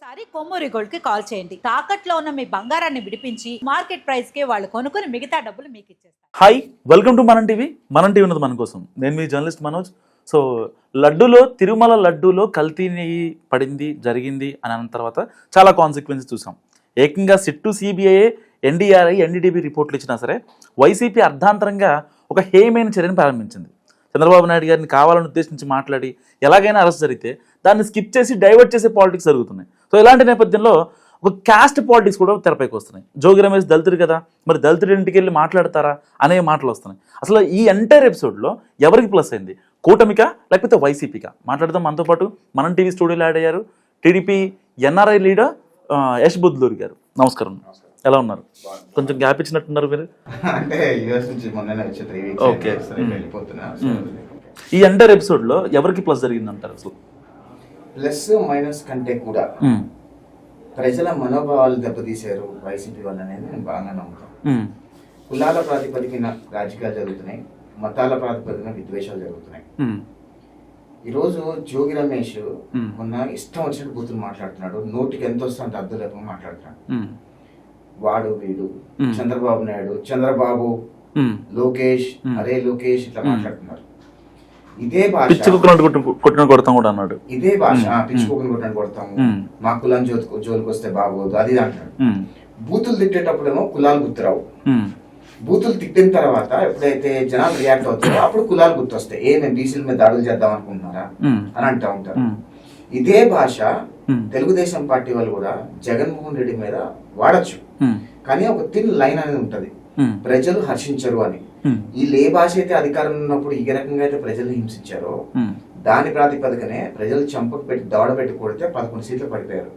ఒకసారి కొమ్మూరి గోల్డ్ కి కాల్ చేయండి. తాకట్లో ఉన్న మీ బంగారాన్ని విడిపించి మార్కెట్ ప్రైస్ కి వాళ్ళు కొనుక్కుని మిగతా డబ్బులు మీకు ఇచ్చేస్తారు. హాయ్, వెల్కమ్ టు మనం టీవీ. మనం టీవీ ఉన్నది మన కోసం. నేను మీ జర్నలిస్ట్ మనోజ్. సో లడ్డూలో, తిరుమల లడ్డూలో కల్తీ పడింది, జరిగింది అని అన్న తర్వాత చాలా కాన్సిక్వెన్సెస్ చూసాం. ఏకంగా సిట్టు, సిబిఐ, ఎన్డీఆర్ఐ, ఎన్డీటీవీ రిపోర్ట్లు ఇచ్చినా సరే వైసీపీ అర్ధాంతరంగా ఒక హేయమైన చర్యను ప్రారంభించింది. చంద్రబాబు నాయుడు గారిని కావాలని ఉద్దేశించి మాట్లాడి ఎలాగైనా అరెస్ట్ జరిగితే దాన్ని స్కిప్ చేసి డైవర్ట్ చేసే పాలిటిక్స్ జరుగుతున్నాయి. సో ఇలాంటి నేపథ్యంలో ఒక క్యాస్ట్ పాలిటిక్స్ కూడా తెరపైకి వస్తున్నాయి. జోగి రమేష్ దళితుడు కదా, మరి దళితుడి ఇంటికి వెళ్ళి మాట్లాడతారా అనే మాటలు వస్తున్నాయి. అసలు ఈ ఎంటైర్ ఎపిసోడ్లో ఎవరికి ప్లస్ అయింది, కూటమికా లేకపోతే వైసీపీకా? మాట్లాడదాం. మనతో పాటు మనం టీవీ స్టూడియోలో యాడ్ అయ్యారు టీడీపీ ఎన్ఆర్ఐ లీడర్ యష్ బుద్లూరి గారు. నమస్కారం, ఎలా ఉన్నారు? కొంచెం గ్యాప్ ఇచ్చినట్టున్నారు మీరు. అంటే యూఎస్ నుంచి మొన్ననే వచ్చే 3 వీక్స్ ఓకే. వెళ్ళిపోతున్నా. ఈ ఎంటైర్ ఎపిసోడ్లో ఎవరికి ప్లస్ జరిగింది అంటారు? అసలు ప్లస్ మైనస్ కంటే కూడా ప్రజల మనోభావాలు దెబ్బతీశారు వైసీపీ వాళ్ళు అనేది నేను బాగా నమ్ముతాను. కులాల ప్రాతిపదికన రాజకీయాలు జరుగుతున్నాయి, మతాల ప్రాతిపదికన విద్వేషాలు జరుగుతున్నాయి. ఈరోజు జోగి రమేష్ మొన్న ఇష్టం వచ్చినట్టు బూతులు మాట్లాడుతున్నాడు, నోటికి ఎంత వస్తుంటే అర్థం లేకుండా మాట్లాడుతున్నాడు. వాడు వీడు చంద్రబాబు నాయుడు, చంద్రబాబు, లోకేష్, అరే లోకేష్ ఇట్లా మాట్లాడుతున్నారు. ఇదే భాష కొట్టిన కొడతాం కూడా అన్నాడు. ఇదే భాష పిచ్చుకోకుని కొట్టిన కొడతాము, మా కులం జోలికి వస్తే బాగోదు అది అంటాడు. బూతులు తిట్టేటప్పుడేమో కులాలు గుర్తురావు. బూతులు తిట్టిన తర్వాత ఎప్పుడైతే జనాలు రియాక్ట్ అవుతారో అప్పుడు కులాలు గుర్తొస్తాయి. మేము బీసీల మీద దాడులు చేద్దాం అనుకుంటున్నారా అని అంటూ ఉంటారు. ఇదే భాష తెలుగుదేశం పార్టీ వాళ్ళు కూడా జగన్మోహన్ రెడ్డి మీద వాడచ్చు, కానీ ఒక థిన్ లైన్ అనేది ఉంటది, ప్రజలు హర్షించరు అని. వీళ్ళు ఏ భాష అయితే అధికారంలో ఉన్నప్పుడు ఏ రకంగా అయితే ప్రజలు హింసించారో దాని ప్రాతిపదికనే ప్రజలు చంపకు పెట్టి దౌడ పెట్టి కొడితే 11 సీట్లు పడిపోయారు.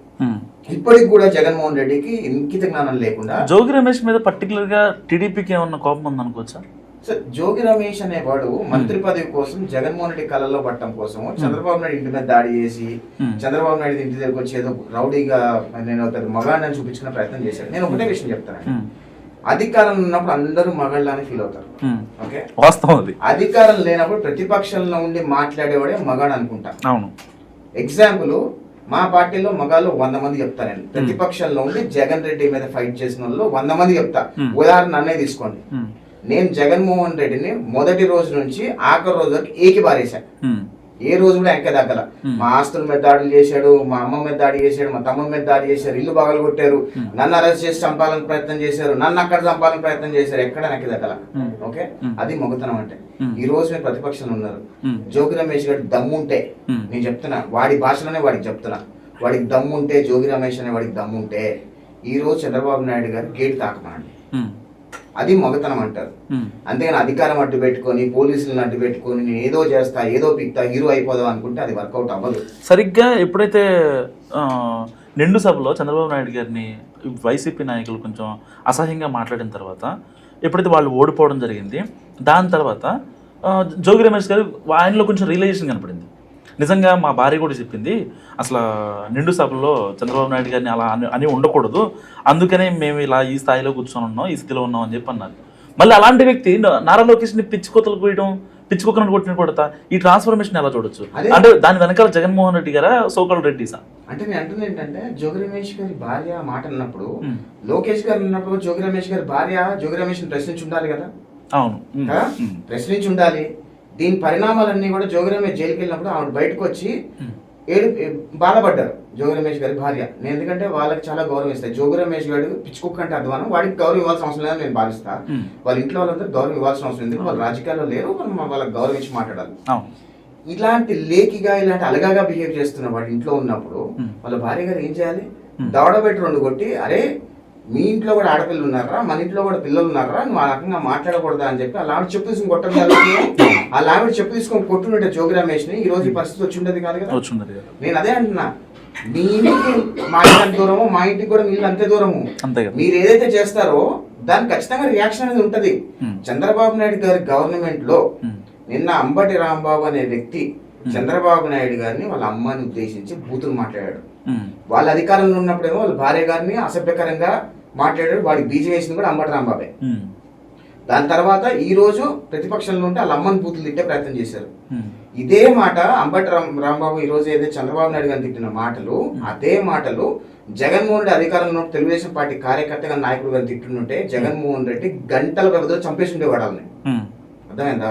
ఇప్పటికి కూడా జగన్మోహన్ రెడ్డికి ఇంకిత జ్ఞానం లేకుండా జోగి రమేష్ మీద పర్టికులర్ గా టీడీపీకి ఏమన్నా కోపం ఉంది అనుకోవచ్చా? జోగి రమేష్ అనేవాడు మంత్రి పదవి కోసం జగన్మోహన్ రెడ్డి కళ్ళలో పట్టడం కోసం చంద్రబాబు నాయుడు ఇంటి మీద దాడి చేసి చంద్రబాబు నాయుడు ఇంటి దగ్గరకు వచ్చి ఏదో రౌడీగా నేను మగాడిని చూపించుకునే ప్రయత్నం చేశాడు. నేను ఒకటే విషయం చెప్తాను, అధికారం ఉన్నప్పుడు అందరూ మగాళ్ళని ఫీల్ అవుతారు. ఓకే, వాస్తవం అది. అధికారం లేనప్పుడు ప్రతిపక్షంలో ఉండి మాట్లాడేవాడే మగాడు అనుకుంటా. అవును. ఎగ్జాంపుల్, మా పార్టీలో మగాళ్ళు 100 మంది చెప్తాను నేను. ప్రతిపక్షంలో ఉండి జగన్ రెడ్డి మీద ఫైట్ చేసిన వాళ్ళు 100 మంది చెప్తా. ఉదాహరణ నన్నే తీసుకోండి. నేను జగన్మోహన్ రెడ్డిని మొదటి రోజు నుంచి ఆఖరి రోజు వరకు ఏకి బారేశాను. ఏ రోజు కూడా ఎక్క దగ్గర మా ఆస్తుల మీద దాడులు చేశాడు, మా అమ్మ మీద దాడి చేశాడు, మా తమ్ముడి మీద దాడి చేశారు, ఇల్లు బాగలు కొట్టారు, నన్ను అరెస్ట్ చేసి చంపాలని ప్రయత్నం చేశారు, నన్ను అక్కడ చంపాలని ప్రయత్నం చేశారు. ఎక్కడ నెక్క దగ్గర. ఓకే, అది మొగతనం అంటే. ఈ రోజు మీరు ప్రతిపక్షంలో ఉన్నారు. జోగి రమేష్ గారి దమ్ముంటే, నేను చెప్తున్నా వాడి భాషలోనే వాడికి చెప్తున్నా, వాడికి దమ్ముంటే, జోగి రమేష్ అనే వాడికి దమ్ముంటే ఈ రోజు చంద్రబాబు నాయుడు గారు గేట్ తాకమనండి. అది మొగతనం అంటారు. అంతేగాని అధికారం అడ్డు పెట్టుకొని, పోలీసులను అడ్డు పెట్టుకొని నేను ఏదో చేస్తా, ఏదో పిక్తా, హీరో అయిపోదాం అనుకుంటే అది వర్కౌట్ అవ్వదు. సరిగ్గా ఎప్పుడైతే నిండు సభలో చంద్రబాబు నాయుడు గారిని వైసీపీ నాయకులు కొంచెం అసహ్యంగా మాట్లాడిన తర్వాత, ఎప్పుడైతే వాళ్ళు ఓడిపోవడం జరిగింది, దాని తర్వాత జోగి రమేష్ గారు ఆయనలో కొంచెం రియలైజేషన్ కనపడింది. నిజంగా మా భార్య కూడా చెప్పింది, అసలు నిండు సభలో చంద్రబాబు నాయుడు గారిని అలా అని ఉండకూడదు, అందుకనే మేము ఇలా ఈ స్థాయిలో కూర్చొని ఉన్నాం, ఈ స్థితిలో ఉన్నాం అని చెప్పి అన్నారు. మళ్ళీ అలాంటి వ్యక్తి నారా లోకేష్ని పిచ్చికోతలు పోయడం, పిచ్చికొక్కలను కొట్టిన కొడతా, ఈ ట్రాన్స్ఫర్మేషన్ ఎలా చూడొచ్చు? అంటే దాని వెనకాల జగన్మోహన్ రెడ్డి గారా, సోకాల్ రెడ్డి సార్? అంటే నేను అంటుంది ఏంటంటే, జోగి రమేష్ గారి భార్య మాట అన్నప్పుడు, లోకేష్ గారు అన్నప్పుడు జోగి రమేష్ గారి భార్య జోగి రమేష్ ప్రశ్నించి ఉండాలి కదా. అవును, ప్రశ్నించి ఉండాలి. దీని పరిణామాలన్నీ కూడా జోగి రమేష్ జైలుకి వెళ్ళినప్పుడు ఆవిడ బయటకు వచ్చి బాధపడ్డారు జోగి రమేష్ గారి భార్య. నేను ఎందుకంటే వాళ్ళకి చాలా గౌరవం ఇస్తాయి. జోగి రమేష్ గారు పిచ్చుకుక్క అంటే అధ్వానం, వాడికి గౌరవం ఇవ్వాల్సిన అవసరం లేదని నేను భావిస్తా. వాళ్ళ ఇంట్లో వాళ్ళందరూ గౌరవం ఇవ్వాల్సిన అవసరం ఎందుకు, వాళ్ళు రాజకీయాల్లో లేరు, వాళ్ళకి గౌరవం ఇచ్చి మాట్లాడాలి. ఇలాంటి లేకిగా, ఇలాంటి అలగాగా బిహేవ్ చేస్తున్న వాడి ఇంట్లో ఉన్నప్పుడు వాళ్ళ భార్య గారు ఏం చేయాలి? దవడబెట్టి 2 కొట్టి, అరే మీ ఇంట్లో కూడా ఆడపిల్లలు ఉన్నారా, మన ఇంట్లో కూడా పిల్లలు ఉన్నారా, నువ్వు ఆ రకంగా మాట్లాడకూడదా అని చెప్పి ఆవిడ చెప్పు తీసుకుని కొట్టడం. ఆవిడ చెప్పు తీసుకొని కొట్టుండే జోగి రమేష్ ని ఈ రోజు ఈ పరిస్థితి వచ్చి ఉండేది కాదు కదా. నేను అదే అంటున్నా, మీ ఇంటికి మా ఇంటి అంత దూరము, మా ఇంటికి కూడా మీ ఇల్లు అంతే దూరము. మీరు ఏదైతే చేస్తారో దానికి ఖచ్చితంగా రియాక్షన్ అనేది ఉంటది. చంద్రబాబు నాయుడు గారి గవర్నమెంట్ లో నిన్న అంబటి రాంబాబు అనే వ్యక్తి చంద్రబాబు నాయుడు గారిని వాళ్ళ అమ్మని ఉద్దేశించి బూతులు మాట్లాడాడు. వాళ్ళ అధికారంలో ఉన్నప్పుడేమో వాళ్ళ భార్య గారిని అసభ్యకరంగా మాట్లాడాడు. వాడికి బీజం వేసింది కూడా అంబటి రాంబాబే. దాని తర్వాత ఈ రోజు ప్రతిపక్షంలో ఉంటే వాళ్ళ అమ్మని బూతులు తిట్టే ప్రయత్నం చేశారు. ఇదే మాట అంబటి రాంబాబు ఈ రోజు ఏదైతే చంద్రబాబు నాయుడు గారిని తిట్టిన మాటలు, అదే మాటలు జగన్మోహన్ రెడ్డి అధికారంలో తెలుగుదేశం పార్టీ కార్యకర్తగా నాయకుడు గారిని తిట్టుంటే జగన్మోహన్ రెడ్డి గంటల వ్యవధిలో చంపేసి ఉండేవాడు వాళ్ళని. అర్థమైందా?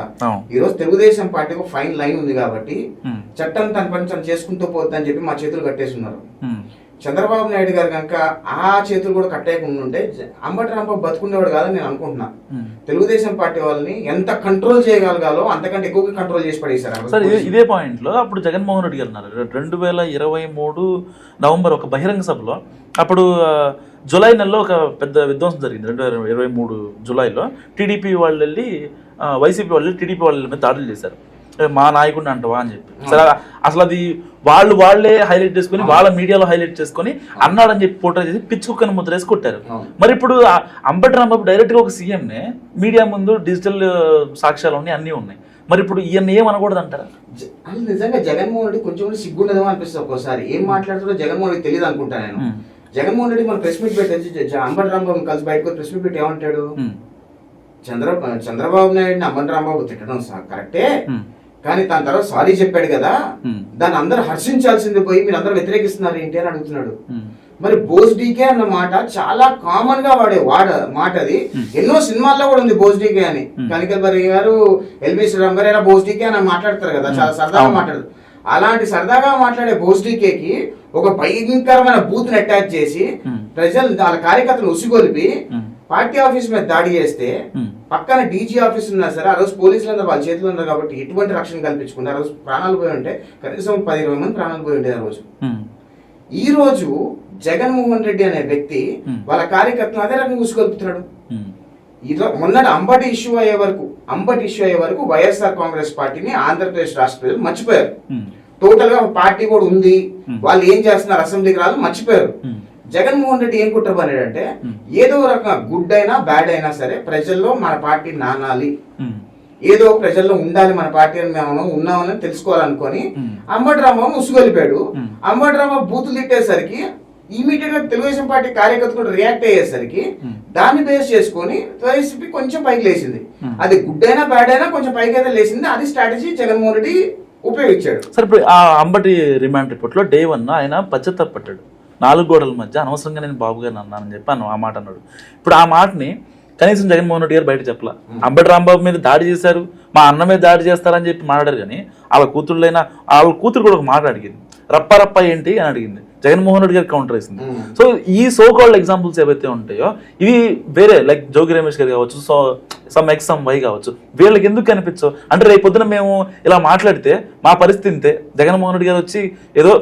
ఈ రోజు తెలుగుదేశం పార్టీకి ఫైన్ లైన్ ఉంది కాబట్టి చట్టం తన పని తను చేసుకుంటూ పోతుందని చెప్పి మా చేతులు కట్టేసి ఉన్నారు. చంద్రబాబు నాయుడు గారు కనుక ఆ చేతులు కూడా కట్టేయకుండా ఉంటే అంబటి రాంబాబు బతుకుండేవాడు కాదని నేను అనుకుంటున్నా. తెలుగుదేశం పార్టీ వాళ్ళని ఎంత కంట్రోల్ చేయగలగాలో అంతకంటే ఎక్కువగా కంట్రోల్ చేసి పడేశారు. సార్ ఇదే పాయింట్ లో అప్పుడు జగన్మోహన్ రెడ్డి గారు ఉన్నారు 2023 నవంబర్ ఒక బహిరంగ సభలో, అప్పుడు జూలై నెలలో ఒక పెద్ద విధ్వంసం జరిగింది. 2023 జూలైలో టీడీపీ వాళ్ళు వెళ్ళి వైసీపీ వాళ్ళు టీడీపీ వాళ్ళ మీద దాడులు చేశారు. మా నాయకుడిని అంటవా అని చెప్పి. సరే అసలు అది వాళ్ళే హైలైట్ చేసుకుని వాళ్ళ మీడియాలో హైలైట్ చేసుకుని అన్నాడని చెప్పి ఫోటో చేసి పిచ్చి కుక్కని ముద్ర వేసి కొట్టారు. మరి ఇప్పుడు అంబటి రాంబాబు డైరెక్ట్ గా ఒక సీఎంనే మీడియా ముందు డిజిటల్ సాక్ష్యాలు ఉన్నాయి, అన్నీ ఉన్నాయి. మరి ఇప్పుడు ఈయన ఏమనకూడదు అంటారా? నిజంగా జగన్మోహన్ రెడ్డి కొంచెం కూడా సిగ్గుండదేమో అనిపిస్తుంది ఒక్కోసారి. ఏం మాట్లాడుతుందో జగన్మోహన్ రెడ్డి తెలియదు అనుకుంటా నేను. జగన్మోహన్ రెడ్డి మన ప్రెస్ మీట్ పెట్టేసి అంబటి రాంబాబు కలిసి బయటకు ప్రెస్ మీట్ పెట్టి ఏమంటాడు, చంద్రబాబు నాయుడిని అంబటి రాంబాబు తిట్టడం కరెక్టే, కానీ దాని తర్వాత సారీ చెప్పాడు కదా, దాన్ని అందరూ హర్షించాల్సింది పోయి మీరు అందరూ వ్యతిరేకిస్తున్నారు ఏంటి అని అడుగుతున్నాడు. మరి బోస్ డీకే అన్న మాట చాలా కామన్ గా వాడే మాట అది. ఎన్నో సినిమాల్లో కూడా ఉంది బోస్ డీకే అని. కనికల్బరి గారు, ఎల్బి శ్రీరామ్ గారు ఇలా బోస్ డీకే అని మాట్లాడతారు కదా, చాలా సరదాగా మాట్లాడతారు. అలాంటి సరదాగా మాట్లాడే బోస్ డీకేకి ఒక భయంకరమైన బూత్ ని అటాచ్ చేసి ప్రజలు వాళ్ళ కార్యకర్తలు ఉసిగొలిపి పార్టీ ఆఫీస్ మీద దాడి చేస్తే పక్కన డీజీ ఆఫీస్ ఉన్నా సరే ఆ రోజు పోలీసులు అందరూ వాళ్ళ చేతులు ఉన్నారు కాబట్టి ఎటువంటి రక్షణ కల్పించుకుంటే ఆ రోజు ప్రాణాలు పోయి ఉంటే కనీసం 10-20 మంది ప్రాణాలు పోయి ఉండేది ఆ రోజు. ఈ రోజు జగన్మోహన్ రెడ్డి అనే వ్యక్తి వాళ్ళ కార్యకర్తలు అదే రకంగా ఉసుగొలుపుతున్నాడు. మొన్నటి అంబటి ఇష్యూ అయ్యే వరకు వైఎస్ఆర్ కాంగ్రెస్ పార్టీని ఆంధ్రప్రదేశ్ రాష్ట్ర ప్రజలు మర్చిపోయారు. టోటల్ గా పార్టీ కూడా ఉంది, వాళ్ళు ఏం చేస్తున్నారు అసెంబ్లీకి రాదు మర్చిపోయారు. జగన్మోహన్ రెడ్డి ఏం కుట్రపన్నాడంటే ఏదో రకంగా గుడ్ అయినా బ్యాడ్ అయినా సరే ప్రజల్లో మన పార్టీ నానాలి, ఏదో ప్రజల్లో ఉండాలి మన పార్టీ అని మేము ఉన్నామని తెలుసుకోవాలనుకొని అంబటి రాంబాబు ఉసుగొలిపాడు. అంబటి రాంబాబు బూతులు తిట్టేసరికి ఇమీడియట్ గా తెలుగుదేశం పార్టీ కార్యకర్తలు రియాక్ట్ అయ్యేసరికి దాన్ని బేస్ చేసుకొని వైసీపీ కొంచెం పైకి లేచింది. అది గుడ్ అయినా బ్యాడ్ అయినా కొంచెం పైకి అయితే లేచింది. అది స్ట్రాటజీ జగన్మోహన్ రెడ్డి ఉపయోగించాడు. సరే ఇప్పుడు ఆ అంబటి రిమాండ్ రిపోర్ట్ లో Day 1 ఆయన పశ్చాత్తాపడ్డాడు. 4 గోడల మధ్య అనవసరంగా నేను బాబు గారిని అన్నానని చెప్పి ఆ మాట అన్నాడు. ఇప్పుడు ఆ మాటని కనీసం జగన్మోహన్ రెడ్డి గారు బయట చెప్పలా. అంబటి రాంబాబు మీద దాడి చేశారు, మా అన్న మీద దాడి చేస్తారని చెప్పి మాట్లాడారు. కానీ వాళ్ళ కూతురు కూడా ఒక మాట అడిగింది, రప్ప ఏంటి అని అడిగింది. జగన్మోహన్ రెడ్డి గారికి కౌంటర్ వేసింది. సో ఈ సో కాల్డ్ ఎగ్జాంపుల్స్ ఏవైతే ఉంటాయో ఇవి వేరే లైక్ జోగి రమేష్ గారు కావచ్చు, so sum X sum Y కావచ్చు, వీళ్ళకి ఎందుకు కనిపించవు అంటే రేపు పొద్దున మేము ఇలా మాట్లాడితే మా పరిస్థితి ఇంతే, జగన్మోహన్ రెడ్డి గారు వచ్చి ఏదో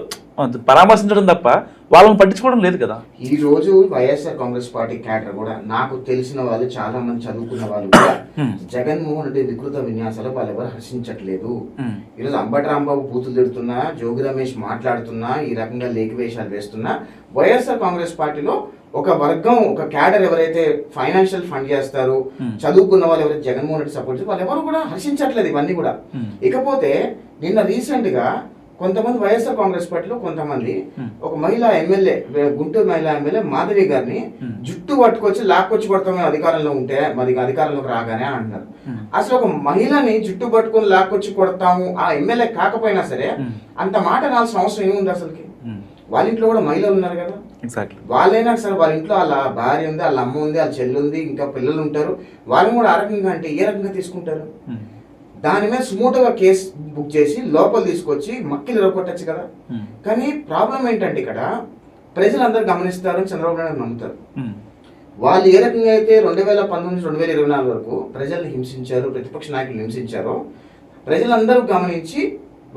పరామర్శించడం తప్ప వాళ్ళని పట్టించుకోవడం లేదు కదా. ఈ రోజు వైఎస్ఆర్ కాంగ్రెస్ పార్టీ క్యాడర్ కూడా నాకు తెలిసిన వాళ్ళు చాలా మంది చదువుకున్న వాళ్ళు కూడా జగన్మోహన్ రెడ్డి వికృత విన్యాసాలు వాళ్ళు ఎవరు హర్షించట్లేదు. ఈరోజు అంబటి రాంబాబు బూతులు తిడుతున్నా, జోగి రమేష్ మాట్లాడుతున్నా, ఈ రకంగా లేఖవేషాలు వేస్తున్నా వైఎస్ఆర్ కాంగ్రెస్ పార్టీలో ఒక వర్గం, ఒక క్యాడర్ ఎవరైతే ఫైనాన్షియల్ ఫండ్ చేస్తారు, చదువుకున్న వాళ్ళు ఎవరైతే జగన్మోహన్ రెడ్డి సపోర్ట్ చేస్తారు వాళ్ళు ఎవరు కూడా హర్షించట్లేదు ఇవన్నీ కూడా. ఇకపోతే నిన్న రీసెంట్ గా కొంతమంది వైఎస్ఆర్ కాంగ్రెస్ పార్టీలో కొంతమంది ఒక మహిళా ఎమ్మెల్యే, గుంటూరు మహిళా ఎమ్మెల్యే మాధవి గారిని జుట్టు పట్టుకొచ్చి లాక్కొచ్చి కొడతాం అధికారంలో ఉంటే, మరి అధికారంలోకి రాగానే అంటున్నారు. అసలు ఒక మహిళని జుట్టు పట్టుకొని లాక్కొచ్చి కొడతాము ఆ ఎమ్మెల్యే కాకపోయినా సరే అంత మాట అనాల్సిన అవసరం ఏముంది అసలుకి? వాళ్ళ ఇంట్లో కూడా మహిళలు ఉన్నారు కదా, వాళ్ళైనా సరే వాళ్ళ ఇంట్లో వాళ్ళ భార్య ఉంది, వాళ్ళ అమ్మ ఉంది, వాళ్ళ చెల్లి ఉంది, ఇంకా పిల్లలు ఉంటారు, వాళ్ళని కూడా ఆ రకంగా అంటే ఏ రకంగా తీసుకుంటారు? దాని మీద సుమోటోగా కేసు బుక్ చేసి లోపల తీసుకొచ్చి మక్కిలు ఇరగొట్టచ్చు కదా. కానీ ప్రాబ్లం ఏంటంటే ఇక్కడ ప్రజలందరూ గమనిస్తారు, చంద్రబాబు నాయుడు నమ్ముతారు. వాళ్ళు ఏ రకంగా అయితే 2019-2024 వరకు ప్రజల్ని హింసించారు, ప్రతిపక్ష నాయకులు హింసించారో ప్రజలందరూ గమనించి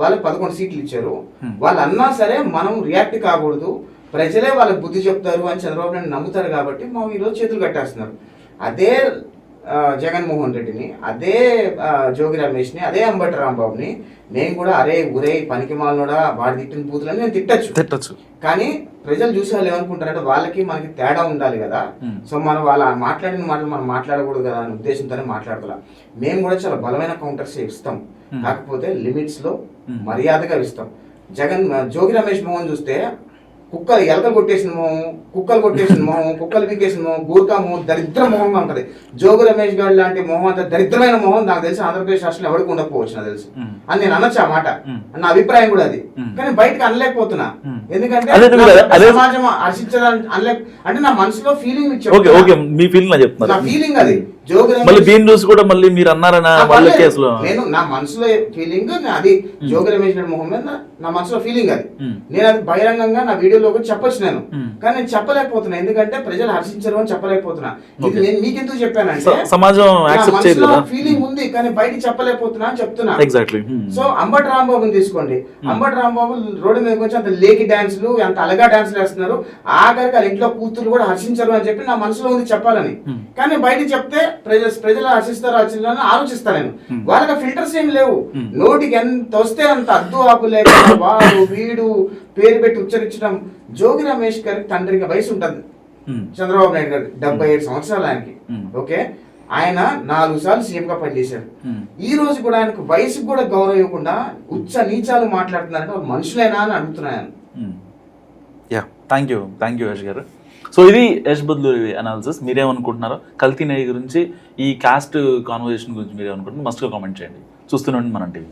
వాళ్ళకి 11 సీట్లు ఇచ్చారు. వాళ్ళు అన్నా సరే మనం రియాక్ట్ కాకూడదు, ప్రజలే వాళ్ళకి బుద్ధి చెప్తారు అని చంద్రబాబు నాయుడు నమ్ముతారు కాబట్టి మా ఈరోజు చేతులు కట్టేస్తున్నారు. అదే జగన్మోహన్ రెడ్డిని, అదే జోగి రమేష్ని, అదే అంబటి రాంబాబుని నేను కూడా అరే ఉరే పనికి మాలనోడా వాడి తిట్టిన బూతులని నేను తిట్టచ్చు. కానీ ప్రజలు చూసే వాళ్ళు ఏమనుకుంటారంటే వాళ్ళకి మనకి తేడా ఉండాలి కదా, సో మనం వాళ్ళ మాట్లాడిన మాటలు మనం మాట్లాడకూడదు కదా అనే ఉద్దేశంతోనే మాట్లాడతాం. మేము కూడా చాలా బలమైన కౌంటర్స్ ఇస్తాం, కాకపోతే లిమిట్స్ లో మర్యాదగా ఇస్తాం. జోగి రమేష్ మోహన్ చూస్తే కుక్కలు ఎలకలు కొట్టేసిన మొహం, కుక్కలు కొట్టేసిన మొహం, కుక్కలు పీకేసిన మొహం, గూర్ఖా మొహం, దరిద్ర మొహంగా ఉంటది. జోగు రమేష్ గారు లాంటి మొహం అంత దరిద్రమైన మొహం నాకు తెలిసి ఆంధ్రప్రదేశ్ రాష్ట్రంలో ఎవరికి ఉండకపోవచ్చు నాకు తెలుసు అని నేను అనొచ్చు ఆ మాట. నా అభిప్రాయం కూడా అది. కానీ బయటకు అనలేకపోతున్నా, ఎందుకంటే సమాజం హర్షించడానికి అంటే నా మనసులో ఫీలింగ్, ఓకే ఓకే మీ ఫీలింగ్ నా చెప్తున్నారు, నా ఫీలింగ్ అది. జోగి మళ్ళీ దీని చూసి కూడా మళ్ళీ మీరు అన్నారన్న వాళ్ళ కేసులో నేను నా మనసులో ఫీలింగ్ అది. జోగి రమేష్ గారి మొహం మీద నా మనసులో ఫీలింగ్ అది. నేను అది బహిరంగంగా నా వీడియోలో కూడా చెప్పొచ్చు నేను, కానీ నేను చెప్పలేకపోతున్నా ఎందుకంటే ప్రజలు హర్షించరు అని చెప్పలేకపోతున్నా. ఇది నేను మీకెందుకు చెప్పానంటే సమాజం యాక్సెప్ట్ చేయదు కదా, ఫీలింగ్ ఉంది కానీ బయటికి చెప్పలేకపోతున్నా అని చెప్తున్నా. ఎగ్జాక్ట్లీ. సో అంబటి రాంబాబుని తీసుకోండి, అంబటి రాంబాబు రోడ్డు మీదకి వచ్చి అంత లేకి డాన్సులు, అంత అలగా డాన్సులు వేస్తున్నారు, ఆఖరికి వాళ్ళ ఇంట్లో కూతురు కూడా హర్షించరు అని చెప్పి నా మనసులో ఉంది చెప్పాలని. కానీ బయటికి చెప్తే ప్రజలు హర్షిస్తారో హర్షిస్తారని ఆలోచిస్తా నేను. వాళ్ళకి ఫిల్టర్స్ ఏం లేవు, నోటికి ఎంత వస్తే అంత అద్దు ఆపు లేక వాడు వీడు పేరు పెట్టి ఉచ్చరించడం. జోగి రమేష్ గారికి తండ్రికి వయసు ఉంటుంది, చంద్రబాబు నాయుడు గారికి 77 సంవత్సరాలు ఆయనకి. ఓకే, ఆయన 4 సార్లు సీఎం గా పనిచేశారు. ఈ రోజు కూడా ఆయనకు వయసుకు కూడా గౌరవం ఇవ్వకుండా ఉచ్చ నీచాలు మాట్లాడుతున్నారంటే వాళ్ళు మనుషులేనా అని అడుగుతున్నాను. యా, థ్యాంక్ యూ యశ్ గారు. సో ఇది యశ్ బద్లూరి అనాలిసిస్. మీరేమనుకుంటున్నారో కల్తీ నెయ్యి గురించి, ఈ కాస్ట్ కాన్వర్జేషన్ గురించి మీరేమనుకుంటున్నారు మస్ట్గా కామెంట్ చేయండి. చూస్తూనే ఉండండి మనం టీవీ.